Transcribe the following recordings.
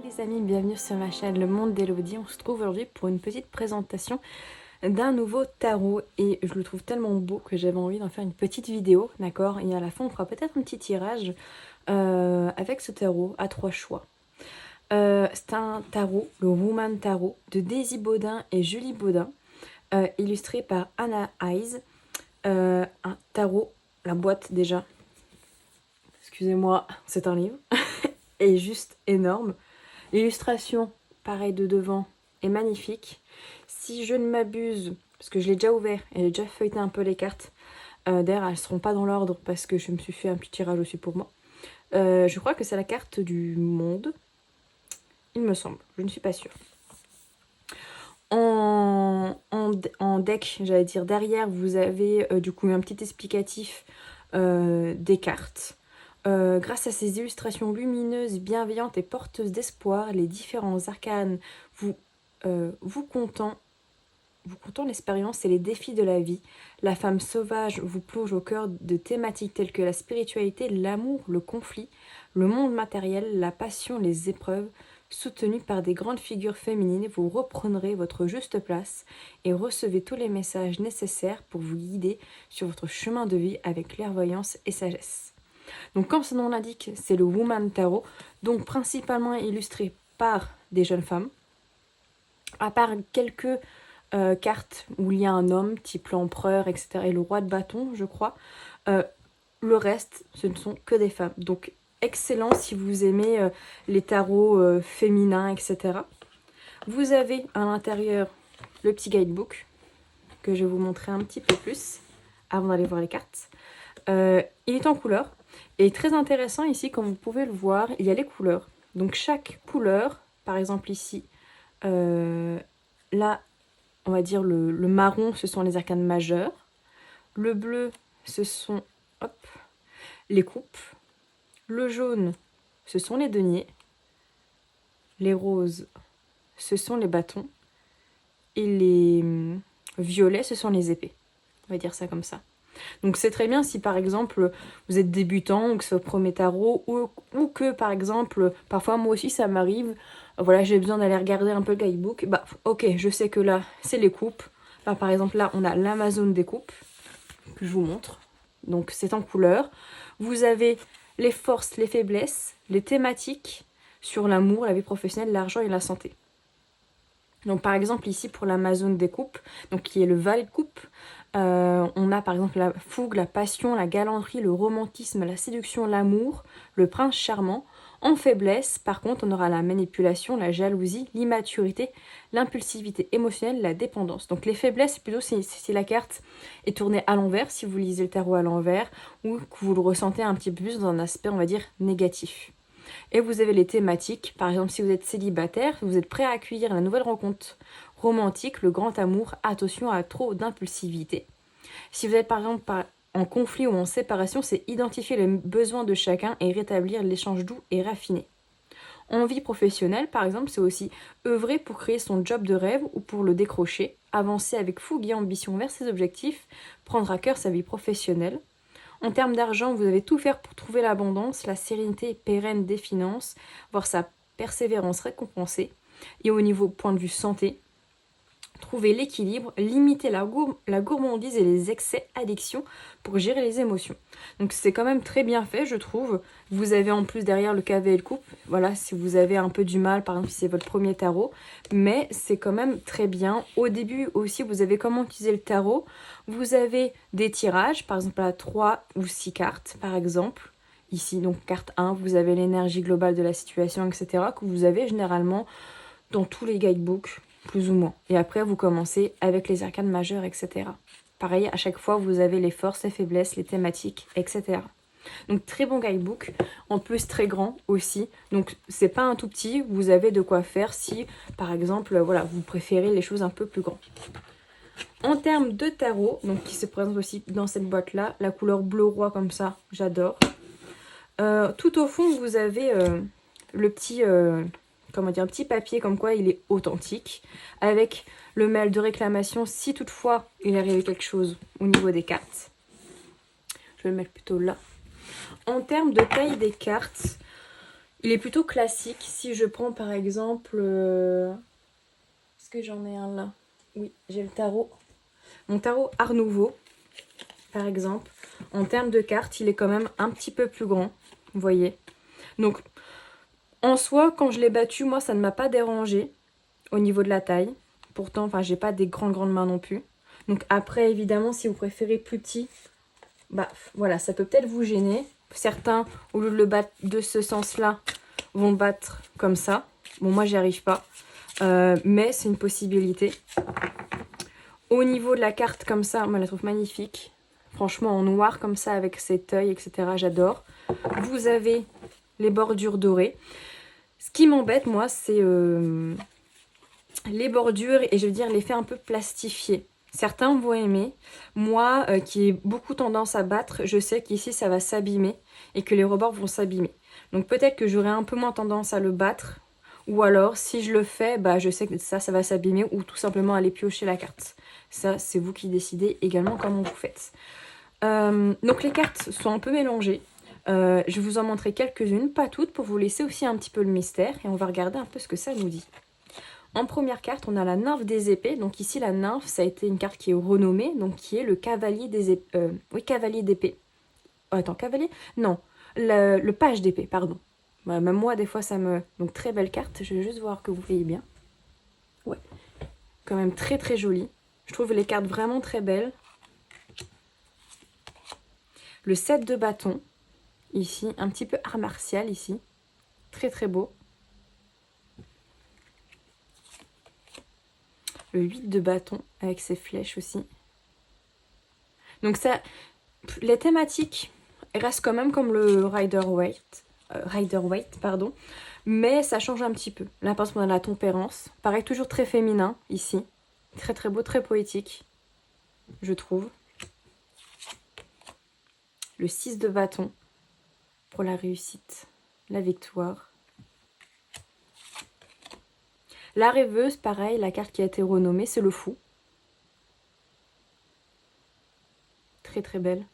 les amis, bienvenue sur ma chaîne Le Monde d'Elodie. On se trouve aujourd'hui pour une petite présentation d'un nouveau tarot et je le trouve tellement beau que j'avais envie d'en faire une petite vidéo, d'accord? Et à la fin on fera peut-être un petit tirage avec ce tarot à 3 choix. C'est un tarot, le Woman Tarot de Daisy Baudin et Julie Baudin, illustré par Anna Eyes. Un tarot, la boîte déjà, excusez-moi, c'est un livre, est juste énorme. L'illustration, pareil de devant, est magnifique. Si je ne m'abuse, parce que je l'ai déjà ouvert et j'ai déjà feuilleté un peu les cartes, d'ailleurs elles ne seront pas dans l'ordre parce que je me suis fait un petit tirage aussi pour moi. Je crois que c'est la carte du monde, il me semble, je ne suis pas sûre. En deck, j'allais dire, derrière, vous avez du coup un petit explicatif des cartes. Grâce à ces illustrations lumineuses, bienveillantes et porteuses d'espoir, les différents arcanes vous content l'expérience et les défis de la vie. La femme sauvage vous plonge au cœur de thématiques telles que la spiritualité, l'amour, le conflit, le monde matériel, la passion, les épreuves. Soutenu par des grandes figures féminines, vous reprendrez votre juste place et recevez tous les messages nécessaires pour vous guider sur votre chemin de vie avec clairvoyance et sagesse. Donc comme son nom l'indique, c'est le Woman Tarot, donc principalement illustré par des jeunes femmes, à part quelques cartes où il y a un homme, type l'empereur, etc., et le roi de bâton, je crois. Le reste, ce ne sont que des femmes. Donc excellent si vous aimez les tarots féminins, etc. Vous avez à l'intérieur le petit guidebook, que je vais vous montrer un petit peu plus, avant d'aller voir les cartes. Il est en couleur. Et très intéressant ici, comme vous pouvez le voir, il y a les couleurs. Donc chaque couleur, par exemple ici, là, on va dire le marron, ce sont les arcanes majeures. Le bleu, ce sont les coupes. Le jaune, ce sont les deniers. Les roses, ce sont les bâtons. Et les violets, ce sont les épées. On va dire ça comme ça. Donc c'est très bien si par exemple vous êtes débutant ou que c'est votre premier tarot ou que par exemple, parfois moi aussi ça m'arrive, voilà, j'ai besoin d'aller regarder un peu le guidebook, bah ok, je sais que là c'est les coupes. Là par exemple là on a l'Amazone des coupes que je vous montre, donc c'est en couleur. Vous avez les forces, les faiblesses, les thématiques sur l'amour, la vie professionnelle, l'argent et la santé. Donc par exemple ici pour l'Amazone des coupes, donc qui est le valet de coupe, on a par exemple la fougue, la passion, la galanterie, le romantisme, la séduction, l'amour, le prince charmant. En faiblesse, par contre, on aura la manipulation, la jalousie, l'immaturité, l'impulsivité émotionnelle, la dépendance. Donc les faiblesses, plutôt si la carte est tournée à l'envers, si vous lisez le tarot à l'envers, ou que vous le ressentez un petit peu plus dans un aspect, on va dire, négatif. Et vous avez les thématiques, par exemple si vous êtes célibataire, vous êtes prêt à accueillir la nouvelle rencontre romantique, le grand amour, attention à trop d'impulsivité. Si vous êtes par exemple en conflit ou en séparation, c'est identifier les besoins de chacun et rétablir l'échange doux et raffiné. En vie professionnelle, par exemple, c'est aussi œuvrer pour créer son job de rêve ou pour le décrocher, avancer avec fougue et ambition vers ses objectifs, prendre à cœur sa vie professionnelle. En termes d'argent, vous devez tout faire pour trouver l'abondance, la sérénité pérenne des finances, voir sa persévérance récompensée. Et au niveau point de vue santé, trouver l'équilibre, limiter la gourmandise et les excès, addiction pour gérer les émotions. Donc c'est quand même très bien fait, je trouve. Vous avez en plus derrière le cavet et le coupe. Voilà, si vous avez un peu du mal, par exemple si c'est votre premier tarot. Mais c'est quand même très bien. Au début aussi, vous avez comment utiliser le tarot. Vous avez des tirages, par exemple à 3 ou 6 cartes, par exemple. Ici, donc carte 1, vous avez l'énergie globale de la situation, etc. que vous avez généralement dans tous les guidebooks, plus ou moins. Et après, vous commencez avec les arcanes majeures, etc. Pareil, à chaque fois, vous avez les forces, les faiblesses, les thématiques, etc. Donc, très bon guidebook. En plus, très grand aussi. Donc, c'est pas un tout petit. Vous avez de quoi faire si, par exemple, voilà, vous préférez les choses un peu plus grandes. En termes de tarot, donc qui se présente aussi dans cette boîte-là, la couleur bleu roi comme ça, j'adore. Tout au fond, vous avez le petit... comment dire, un petit papier comme quoi il est authentique, avec le mail de réclamation si toutefois il arrive quelque chose au niveau des cartes. Je vais le mettre plutôt là. En termes de taille des cartes, Il est plutôt classique. Si je prends par exemple... Est-ce que j'en ai un là? Oui, j'ai le tarot. Mon tarot Art Nouveau, par exemple. En termes de cartes, il est quand même un petit peu plus grand. Vous voyez. Donc, en soi, quand je l'ai battu, moi, ça ne m'a pas dérangé au niveau de la taille. Pourtant, enfin, j'ai pas des grandes mains non plus. Donc après, évidemment, si vous préférez plus petit, bah voilà, ça peut peut-être vous gêner. Certains, au lieu de le battre de ce sens-là, vont battre comme ça. Bon, moi, j'y arrive pas. Mais c'est une possibilité. Au niveau de la carte comme ça, moi, je la trouve magnifique. Franchement, en noir comme ça, avec cet œil, etc., j'adore. Vous avez les bordures dorées. Ce qui m'embête, moi, c'est les bordures et je veux dire l'effet un peu plastifié. Certains vont aimer. Moi, qui ai beaucoup tendance à battre, je sais qu'ici, ça va s'abîmer et que les rebords vont s'abîmer. Donc peut-être que j'aurai un peu moins tendance à le battre. Ou alors, si je le fais, bah, je sais que ça va s'abîmer ou tout simplement aller piocher la carte. Ça, c'est vous qui décidez également comment vous faites. Donc les cartes sont un peu mélangées. Je vais vous en montrer quelques-unes, pas toutes, pour vous laisser aussi un petit peu le mystère. Et on va regarder un peu ce que ça nous dit. En première carte, on a la nymphe des épées. Donc ici, la nymphe, ça a été une carte qui est renommée, donc qui est le cavalier des épées. Oui, cavalier d'épée. Oh, attends, cavalier? Non, le page d'épée, pardon. Bah, même moi, des fois, ça me... Donc très belle carte, je vais juste voir que vous voyez bien. Ouais, quand même très très jolie. Je trouve les cartes vraiment très belles. Le 7 de bâton, ici, un petit peu art martial ici. Très très beau. Le 8 de bâton avec ses flèches aussi. Donc ça, les thématiques restent quand même comme le Rider-Waite, pardon, mais ça change un petit peu. Là, par exemple, on a la tempérance. Pareil, toujours très féminin ici. Très très beau, très poétique, je trouve. Le 6 de bâton pour la réussite, la victoire. La rêveuse, pareil, la carte qui a été renommée, c'est le fou. Très très belle.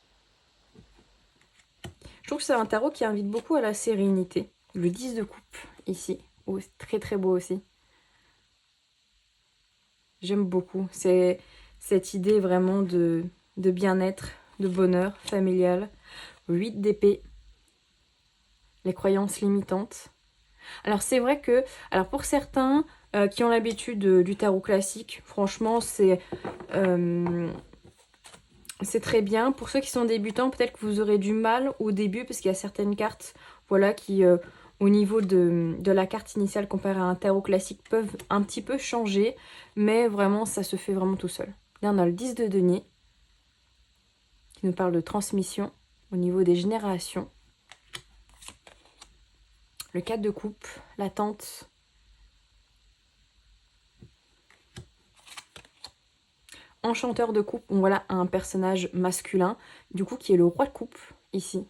Je trouve que c'est un tarot qui invite beaucoup à la sérénité. Le 10 de coupe, ici. Oh, c'est très très beau aussi. J'aime beaucoup. C'est cette idée vraiment de bien-être, de bonheur familial. 8 d'épée. Les croyances limitantes. Alors c'est vrai que, alors pour certains qui ont l'habitude du tarot classique, franchement c'est très bien. Pour ceux qui sont débutants, peut-être que vous aurez du mal au début parce qu'il y a certaines cartes, voilà, qui au niveau de la carte initiale comparée à un tarot classique peuvent un petit peu changer, mais vraiment ça se fait vraiment tout seul. Là on a le 10 de denier qui nous parle de transmission au niveau des générations. Le 4 de coupe, l'attente. Enchanteur de coupe, on voit là un personnage masculin, du coup qui est le roi de coupe, ici.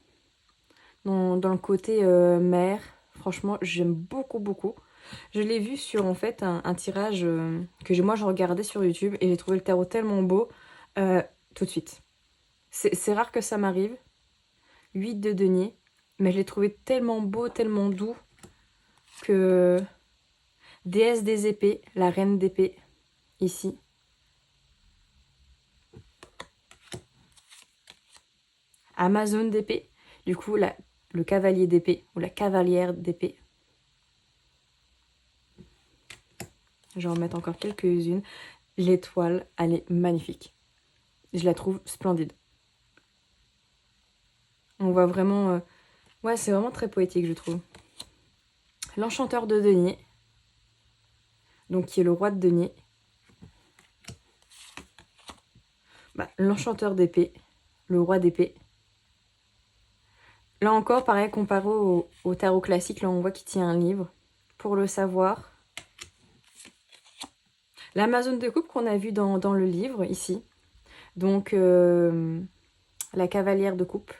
Dans le côté mère, franchement j'aime beaucoup. Je l'ai vu sur en fait un tirage que moi je regardais sur YouTube et j'ai trouvé le tarot tellement beau tout de suite. C'est rare que ça m'arrive. 8 de denier, mais je l'ai trouvé tellement beau, tellement doux que... Déesse des épées, la reine d'épée, ici. Amazone d'épée, du coup le cavalier d'épée ou la cavalière d'épée. Je vais en mettre encore quelques-unes. L'étoile, elle est magnifique. Je la trouve splendide. On voit vraiment... Ouais, c'est vraiment très poétique, je trouve. L'enchanteur de denier. Donc, qui est le roi de denier. Bah, l'enchanteur d'épée. Le roi d'épée. Là encore, pareil, comparé au tarot classique, là, on voit qu'il tient un livre. Pour le savoir... L'Amazone de coupe qu'on a vu dans le livre, ici. Donc, la cavalière de coupe.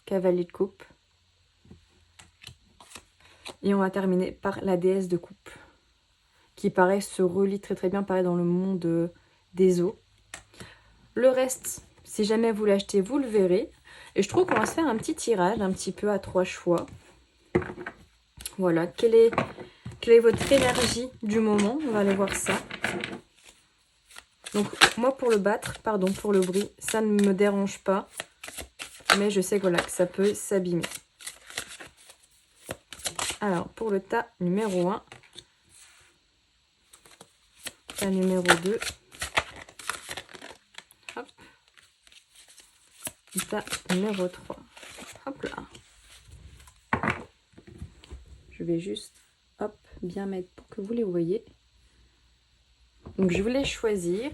Cavalier de coupe. Et on va terminer par la déesse de coupe. Qui, pareil, se relie très bien, pareil, dans le monde des eaux. Le reste, si jamais vous l'achetez, vous le verrez. Et je trouve qu'on va se faire un petit tirage, un petit peu à 3 choix. Voilà, quelle est votre énergie du moment? On va aller voir ça. Donc, moi, pour le battre, pardon, pour le bruit, ça ne me dérange pas. Mais je sais voilà, que ça peut s'abîmer. Alors, pour le tas numéro 1, tas numéro 2, hop, tas numéro 3, hop là. Je vais juste, hop, bien mettre pour que vous les voyez. Donc, je voulais choisir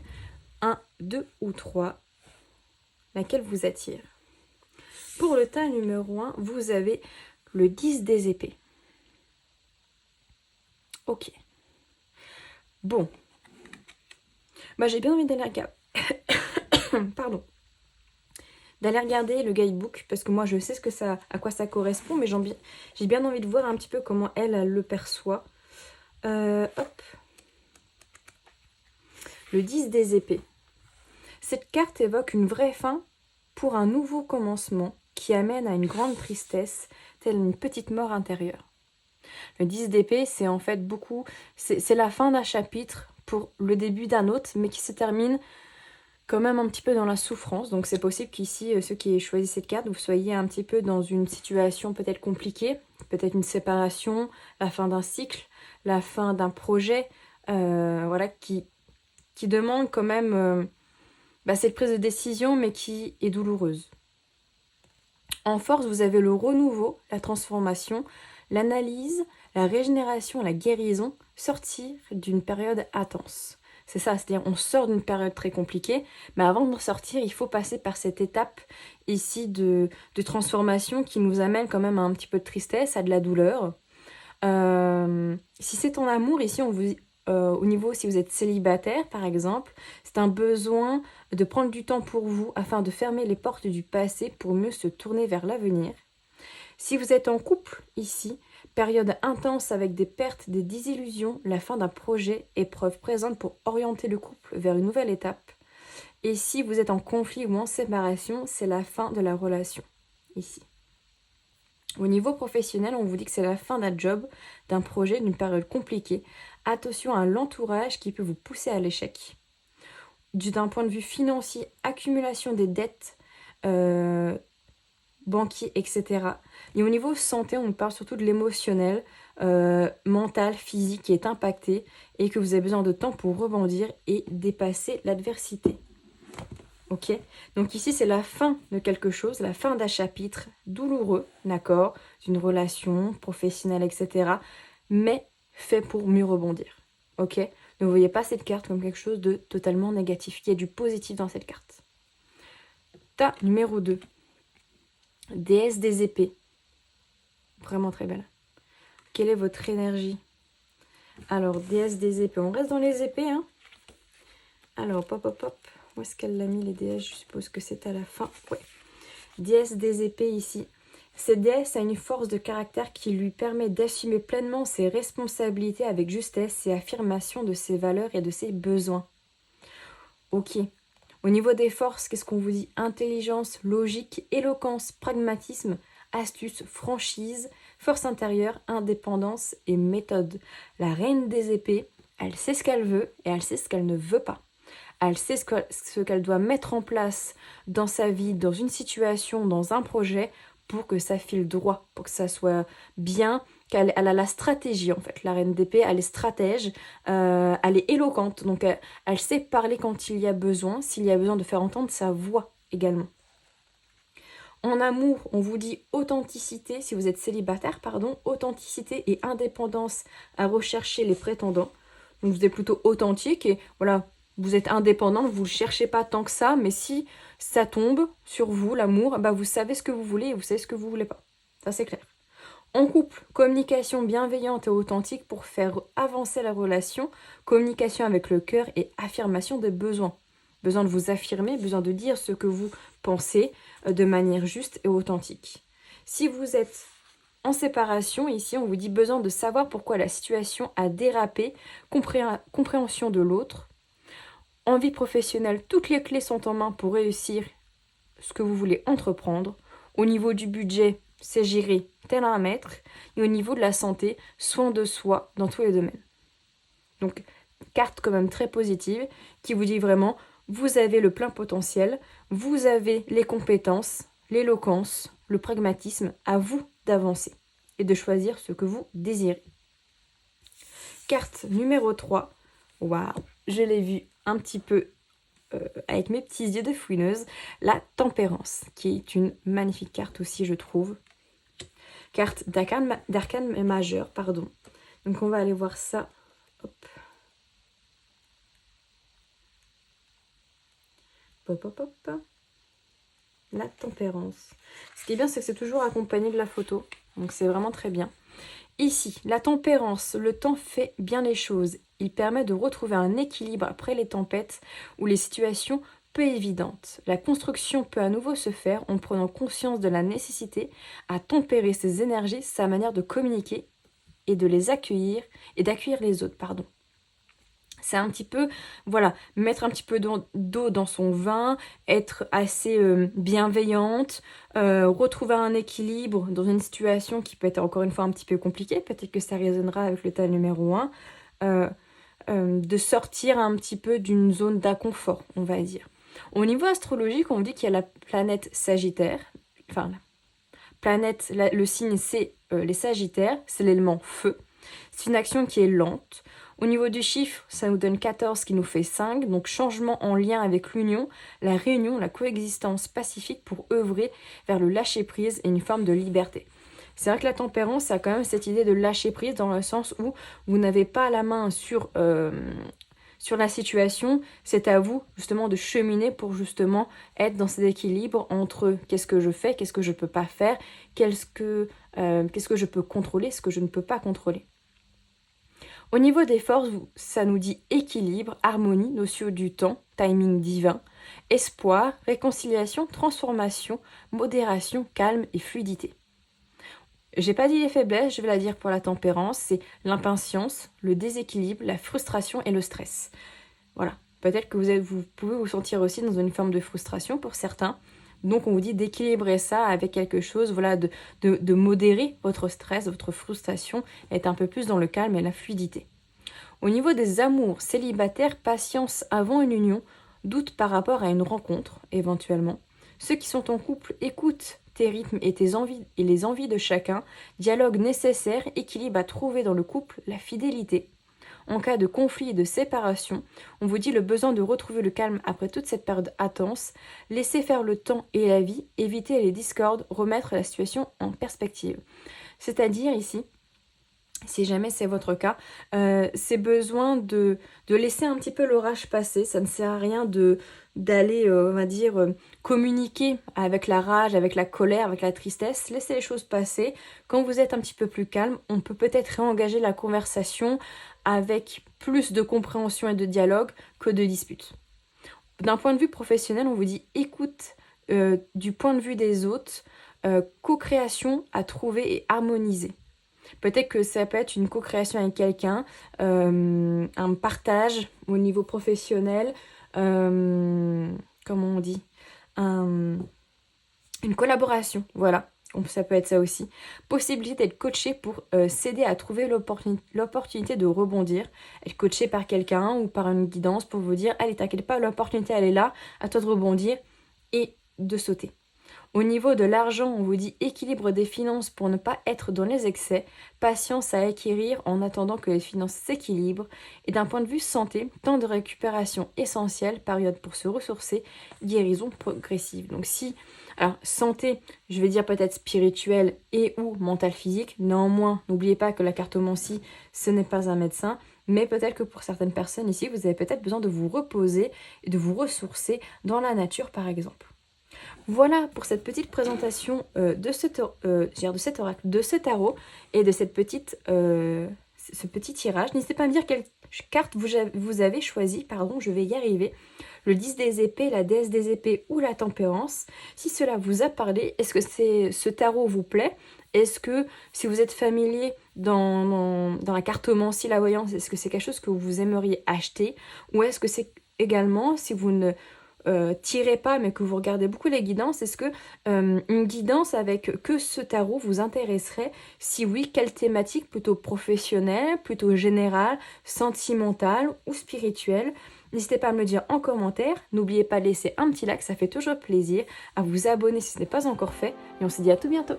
1, 2 ou 3, laquelle vous attire. Pour le tas numéro 1, vous avez le 10 des épées. Ok. Bon. Bah, j'ai bien envie d'aller regarder. Pardon. D'aller regarder le guidebook, parce que moi, je sais à quoi ça correspond, mais j'ai bien envie de voir un petit peu comment elle le perçoit. Hop. Le 10 des épées. Cette carte évoque une vraie fin pour un nouveau commencement qui amène à une grande tristesse, telle une petite mort intérieure. Le 10 d'épée, c'est en fait c'est la fin d'un chapitre pour le début d'un autre, mais qui se termine quand même un petit peu dans la souffrance. Donc c'est possible qu'ici, ceux qui aient choisi cette carte, vous soyez un petit peu dans une situation peut-être compliquée, peut-être une séparation, la fin d'un cycle, la fin d'un projet, voilà, qui demande quand même cette prise de décision, mais qui est douloureuse. En force, vous avez le renouveau, la transformation, l'analyse, la régénération, la guérison, sortir d'une période intense. C'est ça, c'est-à-dire on sort d'une période très compliquée, mais avant de sortir, il faut passer par cette étape ici de transformation qui nous amène quand même à un petit peu de tristesse, à de la douleur. Si c'est en amour, ici, au niveau, si vous êtes célibataire, par exemple, c'est un besoin de prendre du temps pour vous afin de fermer les portes du passé pour mieux se tourner vers l'avenir. Si vous êtes en couple, ici, période intense avec des pertes, des désillusions, la fin d'un projet, épreuve présente pour orienter le couple vers une nouvelle étape. Et si vous êtes en conflit ou en séparation, c'est la fin de la relation, ici. Au niveau professionnel, on vous dit que c'est la fin d'un job, d'un projet, d'une période compliquée. Attention à l'entourage qui peut vous pousser à l'échec. D'un point de vue financier, accumulation des dettes, banquiers, etc. Et au niveau santé, on parle surtout de l'émotionnel, mental, physique qui est impacté et que vous avez besoin de temps pour rebondir et dépasser l'adversité. Ok, donc ici c'est la fin de quelque chose, la fin d'un chapitre douloureux, d'accord, d'une relation professionnelle, etc. Mais fait pour mieux rebondir. Ok, ne voyez pas cette carte comme quelque chose de totalement négatif. Il y a du positif dans cette carte. Tas numéro 2. Déesse des épées. Vraiment très belle. Quelle est votre énergie? Alors, déesse des épées. On reste dans les épées, hein. Alors, pop, pop, pop. Où est-ce qu'elle l'a mis, les déesses? Je suppose que c'est à la fin. Ouais. Déesse des épées ici. Cette déesse a une force de caractère qui lui permet d'assumer pleinement ses responsabilités avec justesse et affirmation de ses valeurs et de ses besoins. Ok. Au niveau des forces, qu'est-ce qu'on vous dit? Intelligence, logique, éloquence, pragmatisme, astuce, franchise, force intérieure, indépendance et méthode. La reine des épées, elle sait ce qu'elle veut et elle sait ce qu'elle ne veut pas. Elle sait ce qu'elle doit mettre en place dans sa vie, dans une situation, dans un projet, pour que ça file droit, pour que ça soit bien, qu'elle a la stratégie en fait. La reine d'épée, elle est stratège, elle est éloquente, donc elle sait parler quand il y a besoin, s'il y a besoin de faire entendre sa voix également. En amour, on vous dit authenticité, si vous êtes célibataire, pardon, authenticité et indépendance à rechercher les prétendants. Donc vous êtes plutôt authentique et voilà, vous êtes indépendant, vous ne cherchez pas tant que ça, mais si ça tombe sur vous, l'amour, bah vous savez ce que vous voulez et vous savez ce que vous voulez pas. Ça c'est clair. En couple, communication bienveillante et authentique pour faire avancer la relation, communication avec le cœur et affirmation des besoins. Besoin de vous affirmer, besoin de dire ce que vous pensez de manière juste et authentique. Si vous êtes en séparation, ici on vous dit besoin de savoir pourquoi la situation a dérapé, compréhension de l'autre. En vie professionnelle, toutes les clés sont en main pour réussir ce que vous voulez entreprendre. Au niveau du budget, s'agirait tel un maître. Et au niveau de la santé, soin de soi dans tous les domaines. Donc, carte quand même très positive qui vous dit vraiment, vous avez le plein potentiel, vous avez les compétences, l'éloquence, le pragmatisme, à vous d'avancer et de choisir ce que vous désirez. Carte numéro 3, waouh, je l'ai vue un petit peu avec mes petits yeux de fouineuse, la tempérance, qui est une magnifique carte aussi, je trouve. Carte d'arcane majeur, pardon. Donc on va aller voir ça. Hop. Hop, hop, hop. La tempérance. Ce qui est bien, c'est que c'est toujours accompagné de la photo. Donc c'est vraiment très bien. Ici, la tempérance, le temps fait bien les choses. Il permet de retrouver un équilibre après les tempêtes ou les situations peu évidentes. La construction peut à nouveau se faire en prenant conscience de la nécessité à tempérer ses énergies, sa manière de communiquer et de les accueillir et d'accueillir les autres, pardon. C'est un petit peu, voilà, mettre un petit peu d'eau dans son vin, être assez bienveillante, retrouver un équilibre dans une situation qui peut être encore une fois un petit peu compliquée, peut-être que ça résonnera avec le tas numéro 1, de sortir un petit peu d'une zone d'inconfort, on va dire. Au niveau astrologique, on dit qu'il y a la planète Sagittaire, enfin, la planète, le signe c'est les Sagittaires, c'est l'élément feu. C'est une action qui est lente. Au niveau du chiffre, ça nous donne 14 qui nous fait 5. Donc changement en lien avec l'union, la réunion, la coexistence pacifique pour œuvrer vers le lâcher-prise et une forme de liberté. C'est vrai que la tempérance, ça a quand même cette idée de lâcher-prise dans le sens où vous n'avez pas la main sur la situation. C'est à vous justement de cheminer pour justement être dans cet équilibre entre qu'est-ce que je fais, qu'est-ce que je ne peux pas faire, qu'est-ce que je peux contrôler, ce que je ne peux pas contrôler. Au niveau des forces, ça nous dit équilibre, harmonie, notion du temps, timing divin, espoir, réconciliation, transformation, modération, calme et fluidité. J'ai pas dit les faiblesses, je vais la dire pour la tempérance, c'est l'impatience, le déséquilibre, la frustration et le stress. Voilà, peut-être que vous pouvez vous sentir aussi dans une forme de frustration pour certains. Donc on vous dit d'équilibrer ça avec quelque chose, voilà, de modérer votre stress, votre frustration, être un peu plus dans le calme et la fluidité. Au niveau des amours célibataires, patience avant une union, doute par rapport à une rencontre, éventuellement. Ceux qui sont en couple écoutent tes rythmes et tes envies et les envies de chacun, dialogue nécessaire, équilibre à trouver dans le couple, la fidélité. En cas de conflit et de séparation, on vous dit le besoin de retrouver le calme après toute cette période intense, laisser faire le temps et la vie, éviter les discordes, remettre la situation en perspective. C'est-à-dire ici, si jamais c'est votre cas, c'est besoin de laisser un petit peu l'orage passer. Ça ne sert à rien d'aller, on va dire, communiquer avec la rage, avec la colère, avec la tristesse. Laissez les choses passer. Quand vous êtes un petit peu plus calme, on peut peut-être réengager la conversation avec plus de compréhension et de dialogue que de disputes. D'un point de vue professionnel, on vous dit écoute du point de vue des autres, co-création à trouver et harmoniser. Peut-être que ça peut être une co-création avec quelqu'un, un partage au niveau professionnel, comment on dit, une collaboration, voilà. Ça peut être ça aussi. Possibilité d'être coaché pour s'aider à trouver l'opportunité de rebondir. Être coaché par quelqu'un ou par une guidance pour vous dire, allez, t'inquiète pas, l'opportunité elle est là, à toi de rebondir et de sauter. Au niveau de l'argent, on vous dit équilibre des finances pour ne pas être dans les excès, patience à acquérir en attendant que les finances s'équilibrent, et d'un point de vue santé, temps de récupération essentiel, période pour se ressourcer, guérison progressive. Donc si, alors santé, je vais dire peut-être spirituelle et ou mentale physique, néanmoins, n'oubliez pas que la cartomancie, ce n'est pas un médecin, mais peut-être que pour certaines personnes ici, vous avez peut-être besoin de vous reposer et de vous ressourcer dans la nature par exemple. Voilà pour cette petite présentation de cet oracle, de ce tarot et de ce petit tirage. N'hésitez pas à me dire quelle carte vous avez choisi, je vais y arriver. Le 10 des épées, la déesse des épées ou la tempérance. Si cela vous a parlé, est-ce que ce tarot vous plaît? Est-ce que si vous êtes familier dans la cartomancie, la voyance, est-ce que c'est quelque chose que vous aimeriez acheter? Ou est-ce que c'est également, si vous ne tirez pas mais que vous regardez beaucoup les guidances, est-ce que une guidance avec que ce tarot vous intéresserait? Si oui, quelle thématique? Plutôt professionnelle, plutôt générale, sentimentale ou spirituelle? N'hésitez pas à me le dire en commentaire. N'oubliez pas de laisser un petit like, ça fait toujours plaisir. À vous abonner si ce n'est pas encore fait. Et on se dit à tout bientôt.